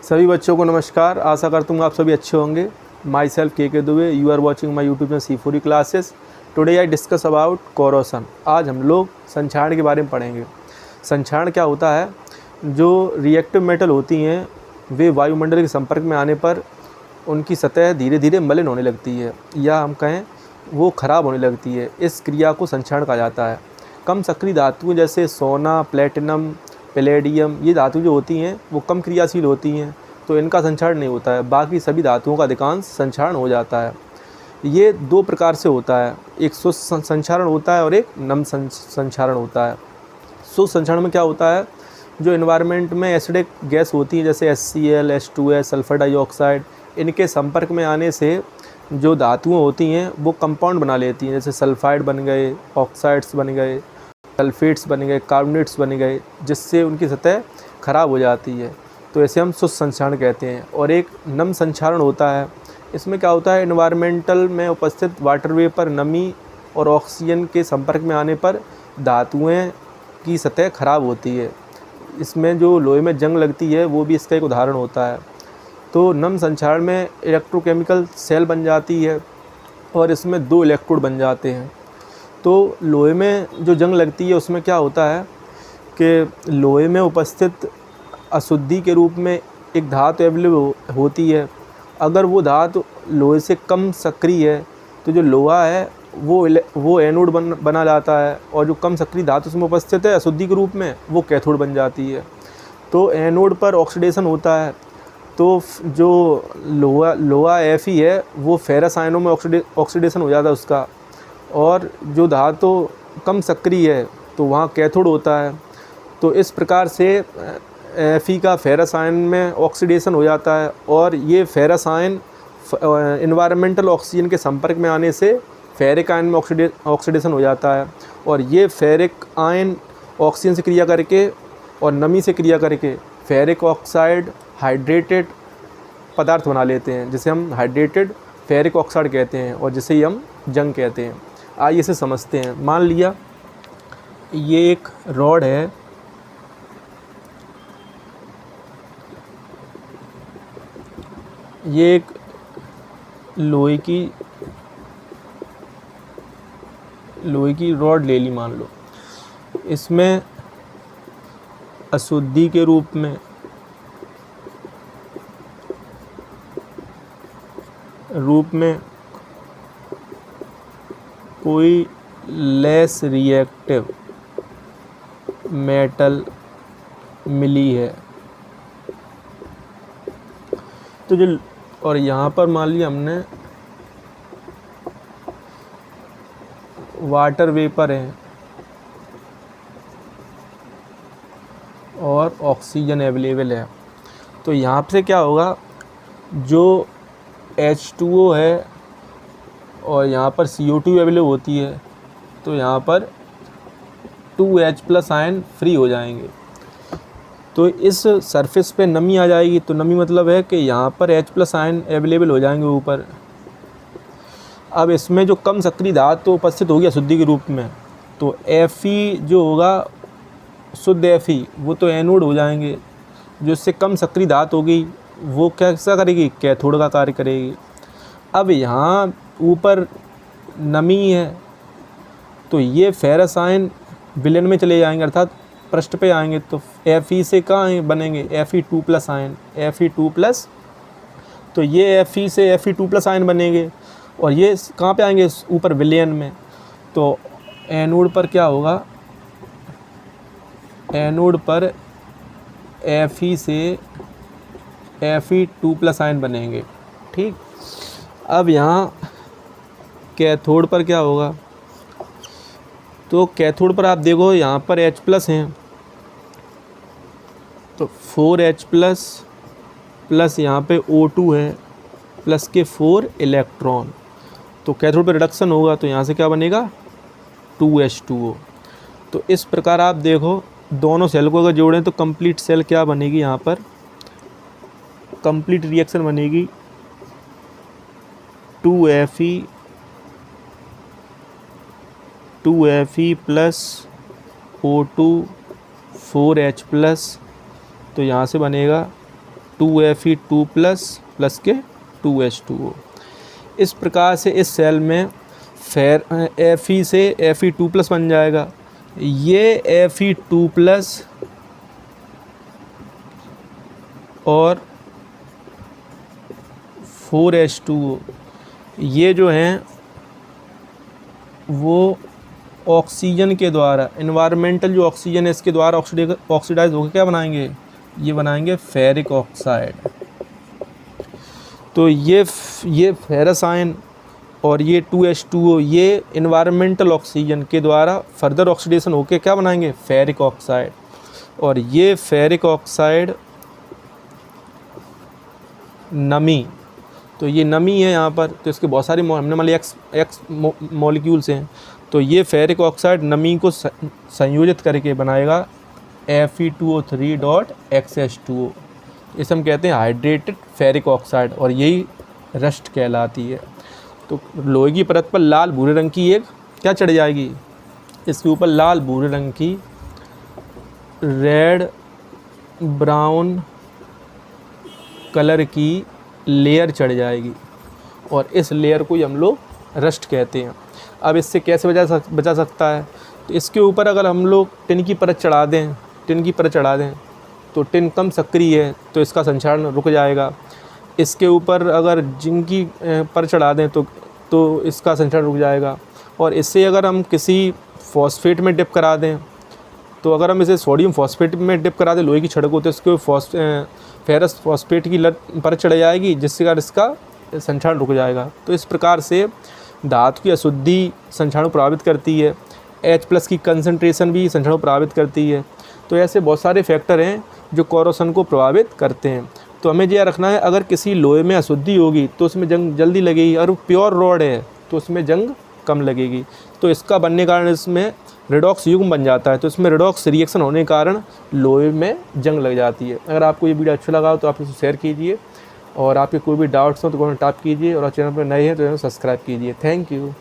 सभी बच्चों को नमस्कार। आशा करता हूँ आप सभी अच्छे होंगे। Myself K Dubey, you are watching my YouTube channel C4E classes. Today I discuss about corrosion. आज हम लोग संक्षारण के बारे में पढ़ेंगे। संक्षारण क्या होता है? जो रिएक्टिव मेटल होती हैं वे वायुमंडल के संपर्क में आने पर उनकी सतह धीरे धीरे मलिन होने लगती है, या हम कहें वो ख़राब होने लगती है। इस क्रिया को संक्षारण कहा जाता है। कम सक्रिय धातुएँ जैसे सोना, प्लेटिनम, पैलेडियम, ये धातु जो होती हैं वो कम क्रियाशील होती हैं, तो इनका संक्षारण नहीं होता है। बाकी सभी धातुओं का अधिकांश संक्षारण हो जाता है। ये दो प्रकार से होता है, एक शुष्क संक्षारण होता है और एक नम संक्षारण होता है। शुष्क संक्षारण में क्या होता है? जो एनवायरनमेंट में एसिडिक गैस होती है जैसे HCl, H2S, सल्फर डाइऑक्साइड, इनके संपर्क में आने से जो धातुएँ होती हैं वो कंपाउंड बना लेती हैं, जैसे सल्फाइड बन गए, ऑक्साइड्स बन गए, सल्फेट्स बन गए, कार्बोनेट्स बन गए, जिससे उनकी सतह खराब हो जाती है। तो ऐसे हम शुष्क संक्षारण कहते हैं। और एक नम संक्षारण होता है। इसमें क्या होता है? एनवायरमेंटल में उपस्थित वाटर वेपर नमी और ऑक्सीजन के संपर्क में आने पर धातुएं की सतह खराब होती है। इसमें जो लोहे में जंग लगती है वो भी इसका एक उदाहरण होता है। तो नम संक्षारण में इलेक्ट्रोकेमिकल सेल बन जाती है और इसमें 2 इलेक्ट्रोड बन जाते हैं। तो लोहे में जो जंग लगती है उसमें क्या होता है कि लोहे में उपस्थित अशुद्धि के रूप में एक धातु अवेलेबल होती है। अगर वो धातु लोहे से कम सक्रिय है तो जो लोहा है वो एनोड बना जाता है, और जो कम सक्रिय धातु उसमें उपस्थित है अशुद्धि के रूप में वो कैथोड बन जाती है। तो एनोड पर ऑक्सीडेशन होता है, तो जो लोहा Fe है वो फेरस आयनों में ऑक्सीडेशन हो जाता है उसका, और जो धातु कम सक्रिय है तो वहाँ कैथोड होता है। तो इस प्रकार से Fe का फेरस आयन में ऑक्सीडेशन हो जाता है, और ये फेरस आयन एनवायरमेंटल ऑक्सीजन के संपर्क में आने से फेरिक आयन में ऑक्सीडेशन हो जाता है, और ये फेरिक आयन ऑक्सीजन से क्रिया करके और नमी से क्रिया करके फेरिक ऑक्साइड हाइड्रेटेड पदार्थ बना लेते हैं, जिसे हम हाइड्रेटेड फेरिक ऑक्साइड कहते हैं, और जिसे ही हम जंग कहते हैं। आइए इसे समझते हैं। मान लिया ये एक रॉड है, ये एक लोहे की रॉड ले ली मान लो। इसमें अशुद्धि के रूप में कोई लेस रिएक्टिव मेटल मिली है। तो जो और यहाँ पर मान लिया हमने वाटर वेपर है और ऑक्सीजन अवेलेबल है। तो यहाँ से क्या होगा? जो H2O है और यहाँ पर CO2 अवेलेबल होती है, तो यहाँ पर 2H+ आयन फ्री हो जाएंगे। तो इस सरफेस पे नमी आ जाएगी। तो नमी मतलब है कि यहाँ पर H+ आयन अवेलेबल हो जाएंगे ऊपर। अब इसमें जो कम सक्रिय धातु तो उपस्थित होगी अशुद्धि के रूप में, तो Fe जो होगा शुद्ध Fe वो तो एनोड हो जाएंगे। जो इससे कम सक्रिय धातु होगी वो कैसा करेगी? कैथोड का कार्य करेगी। अब यहाँ ऊपर नमी है तो ये फेरस आयन विलयन में चले जाएंगे, अर्थात पृष्ठ पे आएंगे। तो Fe से कहाँ बनेंगे? Fe2+ ion, Fe2+। तो ये Fe से Fe2+ आयन बनेंगे, और ये कहाँ पे आएंगे? ऊपर विलयन में। तो एनोड पर क्या होगा? एनोड पर Fe से Fe2+ आयन बनेंगे। ठीक। अब यहाँ कैथोड पर क्या होगा? तो कैथोड पर आप देखो यहाँ पर H+ हैं, तो 4H+ प्लस यहाँ पे O2 है प्लस के 4 इलेक्ट्रॉन। तो कैथोड पर रिडक्शन होगा, तो यहाँ से क्या बनेगा? 2H2O। तो इस प्रकार आप देखो दोनों सेल को अगर जोड़ें तो कंप्लीट सेल क्या बनेगी? यहाँ पर कंप्लीट रिएक्शन बनेगी 2Fe प्लस O2 4H+, तो यहाँ से बनेगा 2Fe2 प्लस के 2H2O। इस प्रकार से इस सेल में Fe से Fe2 बन जाएगा। ये Fe2 और 4H2O ये जो हैं वो ऑक्सीजन के द्वारा, इन्वायरमेंटल जो ऑक्सीजन है इसके द्वारा ऑक्सीडाइज होकर क्या बनाएंगे, ये बनाएंगे फेरिक ऑक्साइड। तो ये फेरस आयन और ये 2H2O ये इन्वायरमेंटल ऑक्सीजन के द्वारा फर्दर ऑक्सीडेशन होकर क्या बनाएंगे, फेरिक ऑक्साइड। और ये फेरिक ऑक्साइड नमी, तो ये नमी है यहाँ पर, तो इसके बहुत सारे हमने मान लिया एक्स मॉलिक्यूल्स हैं, तो ये फेरिक ऑक्साइड नमी को संयोजित करके बनाएगा Fe2O3.XH2O। इसे हम कहते हैं हाइड्रेटेड फेरिक ऑक्साइड और यही रस्ट कहलाती है। तो लोहे की परत पर लाल भूरे रंग की एक क्या चढ़ जाएगी, इसके ऊपर लाल भूरे रंग की रेड ब्राउन कलर की लेयर चढ़ जाएगी और इस लेयर को ही हम लोग रस्ट कहते हैं। अब इससे कैसे बचा सकता है, तो इसके ऊपर अगर हम लोग टिन की परत चढ़ा दें तो टिन कम सक्रिय है तो इसका संक्षारण रुक जाएगा। इसके ऊपर अगर जिंक की परत चढ़ा दें तो इसका संक्षारण रुक जाएगा। और इससे अगर हम किसी फॉस्फेट में डिप करा दें, तो अगर हम इसे सोडियम फॉस्फेट में डिप करा दें लोहे की छड़ को, तो इसके फेरस फॉस्फेट की परत चढ़ जाएगी जिससे कारण इसका संक्षारण रुक जाएगा। तो इस प्रकार से धातु की अशुद्धि संक्षारण प्रभावित करती है, H+ की कंसंट्रेशन भी संक्षारण प्रभावित करती है। तो ऐसे बहुत सारे फैक्टर हैं जो कोरोसन को प्रभावित करते हैं। तो हमें यह रखना है, अगर किसी लोहे में अशुद्धि होगी तो उसमें जंग जल्दी लगेगी, और प्योर रॉड है तो उसमें जंग कम लगेगी। तो इसका बनने के कारण इसमें रेडॉक्स युग्म बन जाता है, तो इसमें रेडॉक्स रिएक्शन होने के कारण लोहे में जंग लग जाती है। अगर आपको ये वीडियो अच्छा लगा हो तो आप इसे शेयर कीजिए, और आपके कोई भी डाउट्स हो तो कमेंट टाइप कीजिए, और चैनल पर नए हैं तो सब्सक्राइब कीजिए। Thank you.